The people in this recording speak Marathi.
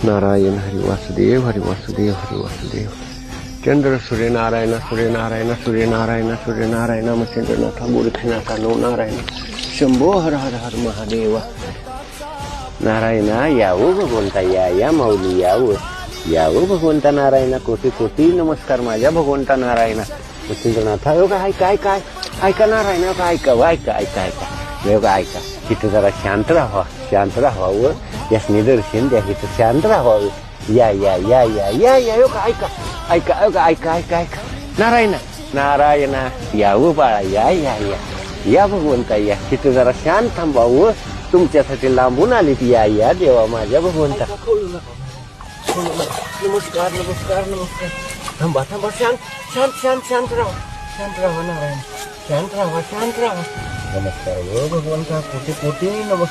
नारायण हरी वासुदेव हरी वासुदेव हरी वासुदेव. चंद्र सूर्यनारायण सूर्यनारायण सूर्यनारायण सूर्यनारायण मच्छिंद्रनाथ मूर्तीनाथ नो नारायण शंभो हर हर हर महादेव. नारायण यावं भगवंता, या माऊली यावं भगवंता नारायण. कोटी कोटी नमस्कार माझ्या भगवंता नारायण. मच्छिंद्रनाथ योगा ऐका नारायण ऐका योगा ऐका. तिथं जरा शांत राहावा व यासनी दर्शन द्या. इथं शांत राहावं. या योगा ऐका नारायण यावं बाळा, या भगवंता या. तिथं जरा शांत थांबावं. तुमच्यासाठी लांबून आलीत. या देवा माझ्या भगवंता. नमस्कार थांबा शांत राहा नारायण. शांत राहा. नमस्कार व भगवंता. कोटी कोटी नमस्कार.